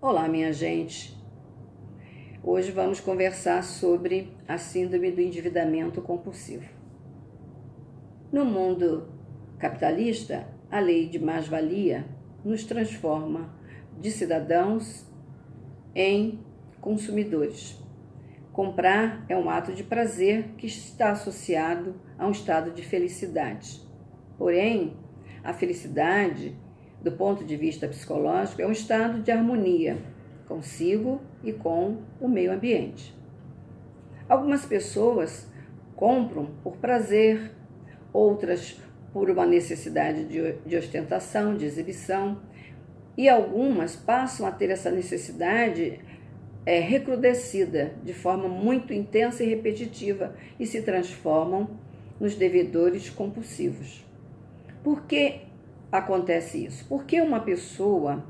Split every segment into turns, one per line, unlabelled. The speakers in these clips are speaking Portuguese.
Olá, minha gente. Hoje vamos conversar sobre a síndrome do endividamento compulsivo. No mundo capitalista, a lei de mais-valia nos transforma de cidadãos em consumidores. Comprar é um ato de prazer que está associado a um estado de felicidade. Porém, a felicidade, do ponto de vista psicológico, é um estado de harmonia consigo e com o meio ambiente. Algumas pessoas compram por prazer, outras por uma necessidade de ostentação, de exibição, e algumas passam a ter essa necessidade recrudescida de forma muito intensa e repetitiva e se transformam nos devedores compulsivos. Por que acontece isso? Porque uma pessoa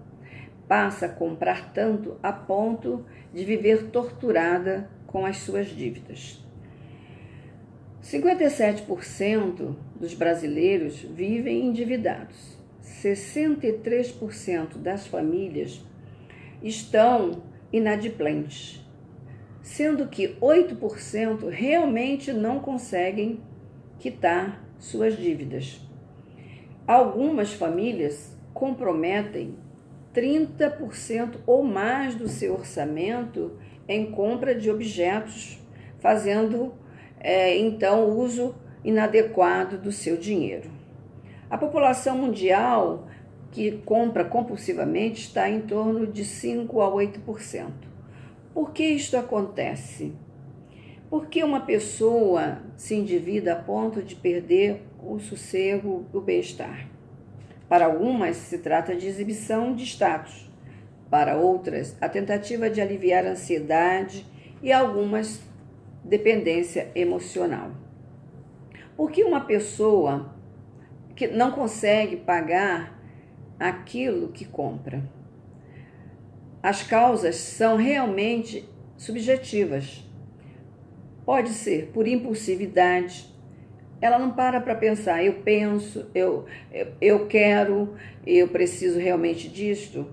passa a comprar tanto a ponto de viver torturada com as suas dívidas. 57% dos brasileiros vivem endividados. 63% das famílias estão inadimplentes, sendo que 8% realmente não conseguem quitar suas dívidas. Algumas famílias comprometem 30% ou mais do seu orçamento em compra de objetos, fazendo então uso inadequado do seu dinheiro. A população mundial que compra compulsivamente está em torno de 5 a 8%. Por que isto acontece? Porque uma pessoa se endivida a ponto de perder o sossego, o bem-estar. Para algumas, se trata de exibição de status. Para outras, a tentativa de aliviar a ansiedade e algumas, dependência emocional. Por que uma pessoa que não consegue pagar aquilo que compra? As causas são realmente subjetivas. Pode ser por impulsividade. Ela não para pensar, eu penso, eu quero, eu preciso realmente disto,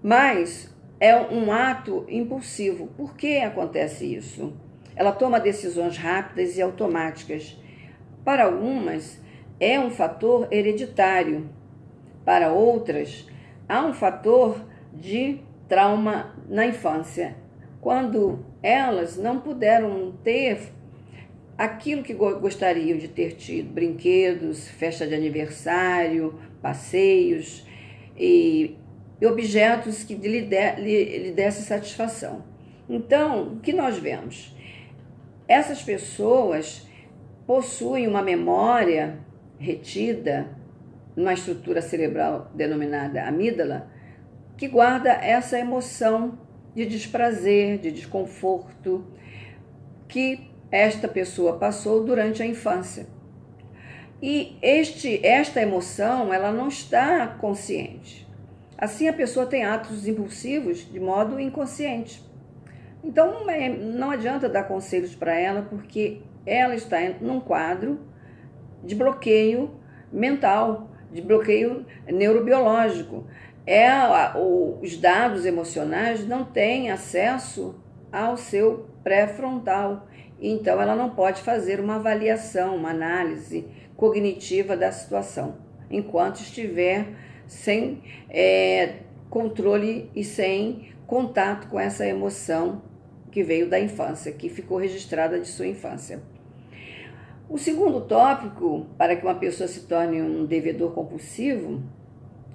mas é um ato impulsivo. Por que acontece isso? Ela toma decisões rápidas e automáticas. Para algumas, é um fator hereditário. Para outras, há um fator de trauma na infância, quando elas não puderam ter aquilo que gostariam de ter tido, brinquedos, festa de aniversário, passeios e objetos que lhe dessem satisfação. Então, o que nós vemos? Essas pessoas possuem uma memória retida numa estrutura cerebral denominada amígdala, que guarda essa emoção de desprazer, de desconforto, que esta pessoa passou durante a infância. E esta emoção, ela não está consciente. Assim, a pessoa tem atos impulsivos de modo inconsciente. Então, não adianta dar conselhos para ela, porque ela está num quadro de bloqueio mental, de bloqueio neurobiológico. Os dados emocionais não têm acesso ao seu pré-frontal. Então, ela não pode fazer uma avaliação, uma análise cognitiva da situação, enquanto estiver sem controle e sem contato com essa emoção que veio da infância, que ficou registrada de sua infância. O segundo tópico para que uma pessoa se torne um devedor compulsivo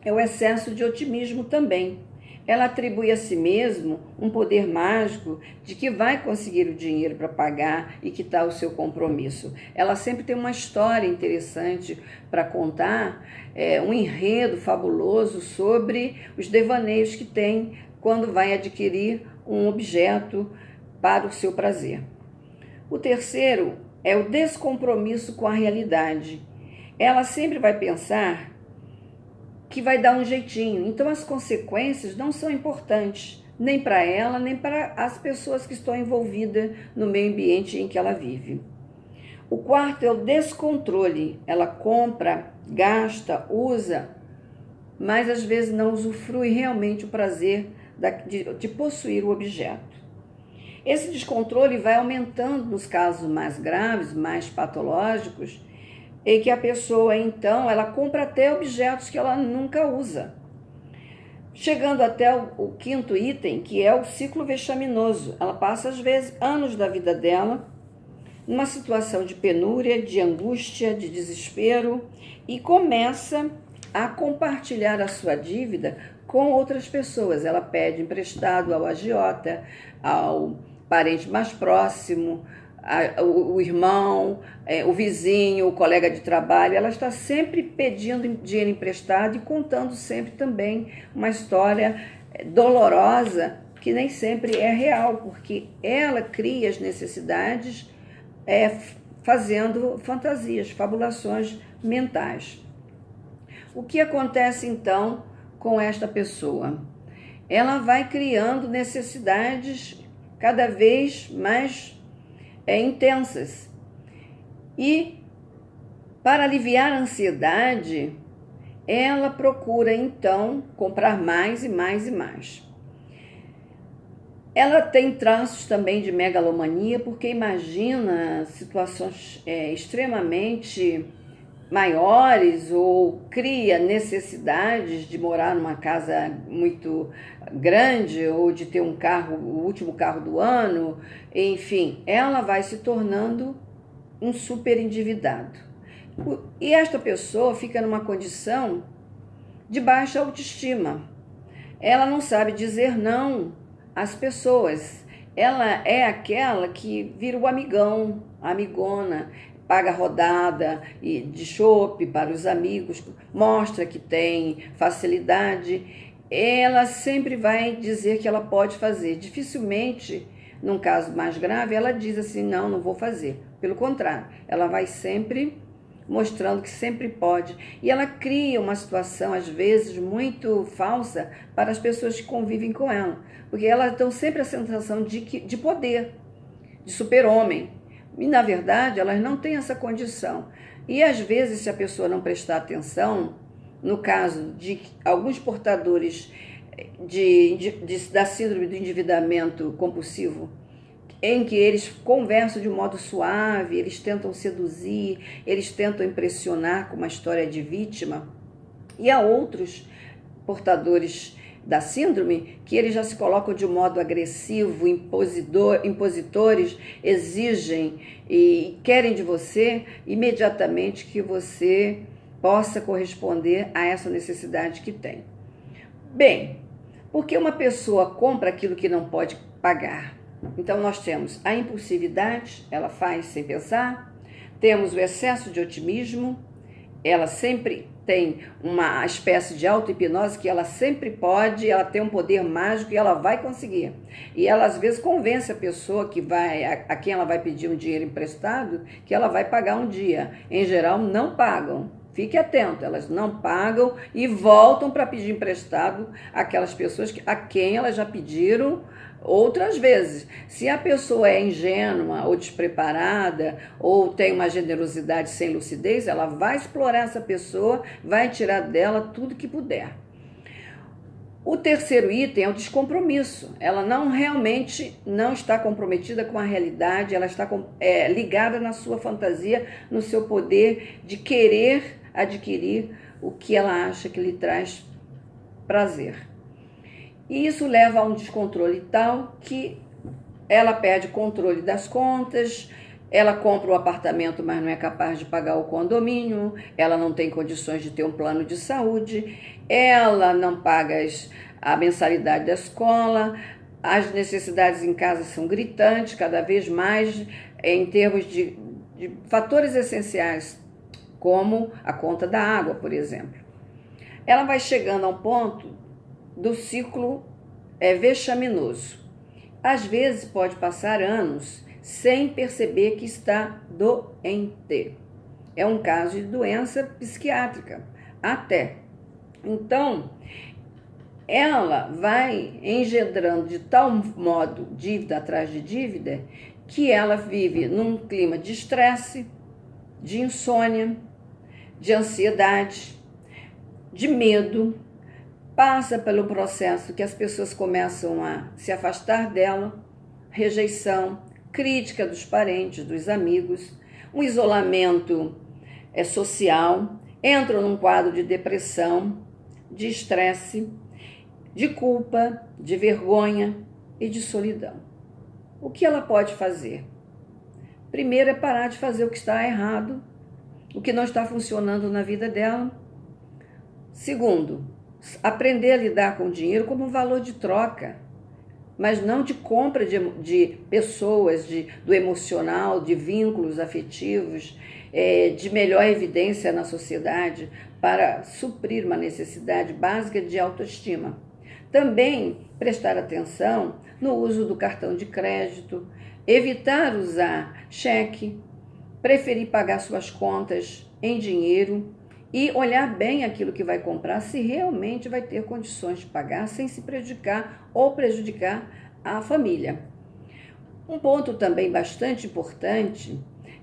é o excesso de otimismo também. Ela atribui a si mesmo um poder mágico de que vai conseguir o dinheiro para pagar e quitar o seu compromisso. Ela sempre tem uma história interessante para contar, um enredo fabuloso sobre os devaneios que tem quando vai adquirir um objeto para o seu prazer. O terceiro é o descompromisso com a realidade. Ela sempre vai pensar que vai dar um jeitinho. Então, as consequências não são importantes, nem para ela, nem para as pessoas que estão envolvidas no meio ambiente em que ela vive. O quarto é o descontrole. Ela compra, gasta, usa, mas às vezes não usufrui realmente o prazer de possuir o objeto. Esse descontrole vai aumentando nos casos mais graves, mais patológicos, em que a pessoa, então, ela compra até objetos que ela nunca usa. Chegando até o quinto item, que é o ciclo vexaminoso. Ela passa, às vezes, anos da vida dela numa situação de penúria, de angústia, de desespero, e começa a compartilhar a sua dívida com outras pessoas. Ela pede emprestado ao agiota, ao parente mais próximo, o irmão, o vizinho, o colega de trabalho. Ela está sempre pedindo dinheiro emprestado e contando sempre também uma história dolorosa que nem sempre é real, porque ela cria as necessidades fazendo fantasias, fabulações mentais. O que acontece então com esta pessoa? Ela vai criando necessidades cada vez mais intensas. E para aliviar a ansiedade, ela procura então comprar mais e mais e mais. Ela tem traços também de megalomania, porque imagina situações extremamente maiores ou cria necessidades de morar numa casa muito grande ou de ter um carro, o último carro do ano, enfim, ela vai se tornando um super endividado. E esta pessoa fica numa condição de baixa autoestima. Ela não sabe dizer não às pessoas. Ela é aquela que vira o amigão, a amigona, paga rodada de chopp para os amigos, mostra que tem facilidade. Ela sempre vai dizer que ela pode fazer. Dificilmente, num caso mais grave, ela diz assim, não vou fazer. Pelo contrário, ela vai sempre mostrando que sempre pode. E ela cria uma situação, às vezes, muito falsa para as pessoas que convivem com ela. Porque elas dão sempre a sensação de poder, de super-homem. E, na verdade, elas não têm essa condição. E, às vezes, se a pessoa não prestar atenção, no caso de alguns portadores da síndrome do endividamento compulsivo, em que eles conversam de um modo suave, eles tentam seduzir, eles tentam impressionar com uma história de vítima, e há outros portadores da síndrome que eles já se colocam de um modo agressivo, impositores, exigem e querem de você imediatamente que você possa corresponder a essa necessidade que tem. Bem, porque uma pessoa compra aquilo que não pode pagar? Então nós temos a impulsividade, ela faz sem pensar, temos o excesso de otimismo, ela sempre tem uma espécie de auto-hipnose que ela sempre pode, ela tem um poder mágico e ela vai conseguir. E ela às vezes convence a pessoa a quem ela vai pedir um dinheiro emprestado que ela vai pagar um dia. Em geral não pagam. Fique atento, elas não pagam e voltam para pedir emprestado aquelas pessoas a quem elas já pediram outras vezes. Se a pessoa é ingênua ou despreparada ou tem uma generosidade sem lucidez, ela vai explorar essa pessoa, vai tirar dela tudo que puder. O terceiro item é o descompromisso. Ela realmente não está comprometida com a realidade, ela está ligada na sua fantasia, no seu poder de querer adquirir o que ela acha que lhe traz prazer. E isso leva a um descontrole tal que ela perde o controle das contas, ela compra o apartamento, mas não é capaz de pagar o condomínio, ela não tem condições de ter um plano de saúde, ela não paga a mensalidade da escola, as necessidades em casa são gritantes, cada vez mais em termos de fatores essenciais, como a conta da água, por exemplo. Ela vai chegando a um ponto do ciclo vexaminoso. Às vezes pode passar anos sem perceber que está doente. É um caso de doença psiquiátrica, até. Então, ela vai engendrando de tal modo dívida atrás de dívida que ela vive num clima de estresse, de insônia, de ansiedade, de medo, passa pelo processo que as pessoas começam a se afastar dela, rejeição, crítica dos parentes, dos amigos, um isolamento social, entram num quadro de depressão, de estresse, de culpa, de vergonha e de solidão. O que ela pode fazer? Primeiro é parar de fazer o que está errado, o que não está funcionando na vida dela. Segundo, aprender a lidar com o dinheiro como um valor de troca, mas não de compra de pessoas, do emocional, de vínculos afetivos, de melhor evidência na sociedade para suprir uma necessidade básica de autoestima. Também prestar atenção no uso do cartão de crédito, evitar usar cheque, preferir pagar suas contas em dinheiro e olhar bem aquilo que vai comprar, se realmente vai ter condições de pagar sem se prejudicar ou prejudicar a família. Um ponto também bastante importante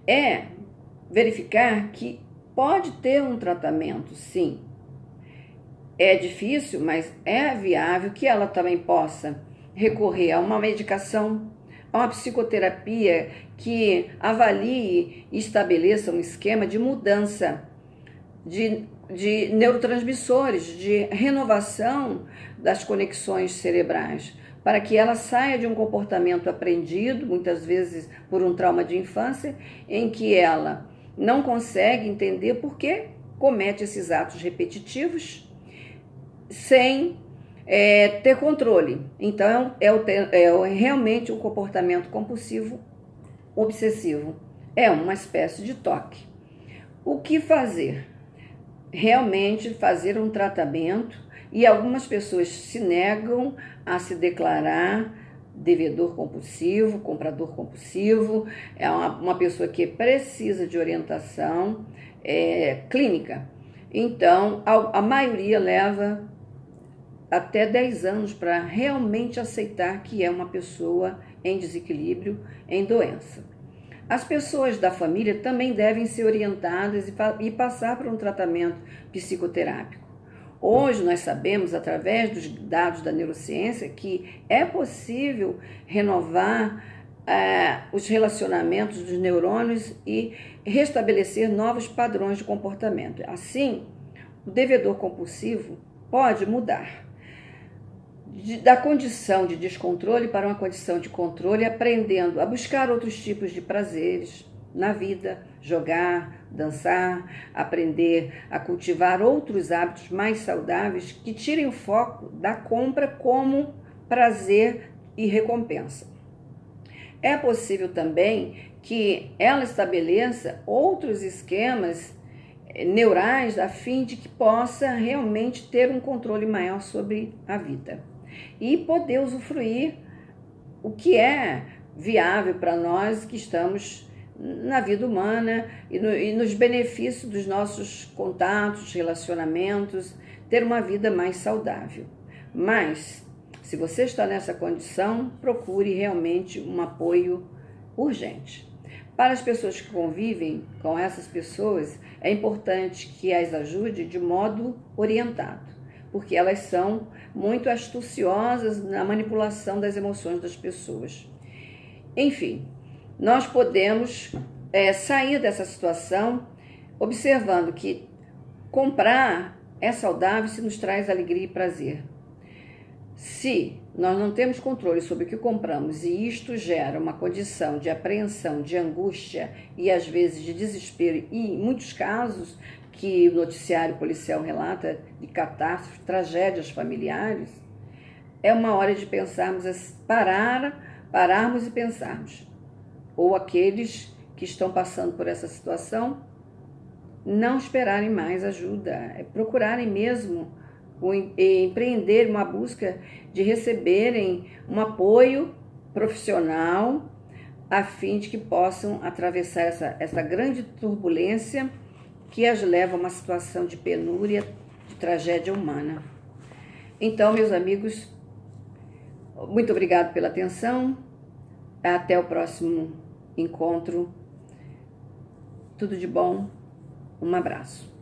é verificar que pode ter um tratamento, sim. É difícil, mas é viável que ela também possa recorrer a uma medicação, a uma psicoterapia que avalie e estabeleça um esquema de mudança de neurotransmissores, de renovação das conexões cerebrais, para que ela saia de um comportamento aprendido, muitas vezes por um trauma de infância, em que ela não consegue entender por que comete esses atos repetitivos sem ter controle. Então, realmente um comportamento compulsivo obsessivo. É uma espécie de toque. O que fazer? Realmente fazer um tratamento, e algumas pessoas se negam a se declarar devedor compulsivo, comprador compulsivo, é uma pessoa que precisa de orientação clínica. Então, a maioria leva até 10 anos para realmente aceitar que é uma pessoa em desequilíbrio, em doença. As pessoas da família também devem ser orientadas e passar por um tratamento psicoterápico. Hoje nós sabemos, através dos dados da neurociência, que é possível renovar os relacionamentos dos neurônios e restabelecer novos padrões de comportamento. Assim, o devedor compulsivo pode mudar da condição de descontrole para uma condição de controle, aprendendo a buscar outros tipos de prazeres na vida, jogar, dançar, aprender a cultivar outros hábitos mais saudáveis que tirem o foco da compra como prazer e recompensa. É possível também que ela estabeleça outros esquemas neurais a fim de que possa realmente ter um controle maior sobre a vida e poder usufruir o que é viável para nós que estamos na vida humana e nos benefícios dos nossos contatos, relacionamentos, ter uma vida mais saudável. Mas, se você está nessa condição, procure realmente um apoio urgente. Para as pessoas que convivem com essas pessoas, é importante que as ajude de modo orientado, porque elas são muito astuciosas na manipulação das emoções das pessoas. Enfim, nós podemos sair dessa situação observando que comprar é saudável se nos traz alegria e prazer. Se nós não temos controle sobre o que compramos e isto gera uma condição de apreensão, de angústia e às vezes de desespero, e em muitos casos que o noticiário policial relata de catástrofes, tragédias familiares, é uma hora de pensarmos, pararmos e pensarmos. Ou aqueles que estão passando por essa situação, não esperarem mais ajuda, procurarem mesmo empreender uma busca de receberem um apoio profissional a fim de que possam atravessar essa grande turbulência que as leva a uma situação de penúria, de tragédia humana. Então, meus amigos, muito obrigado pela atenção. Até o próximo encontro. Tudo de bom. Um abraço.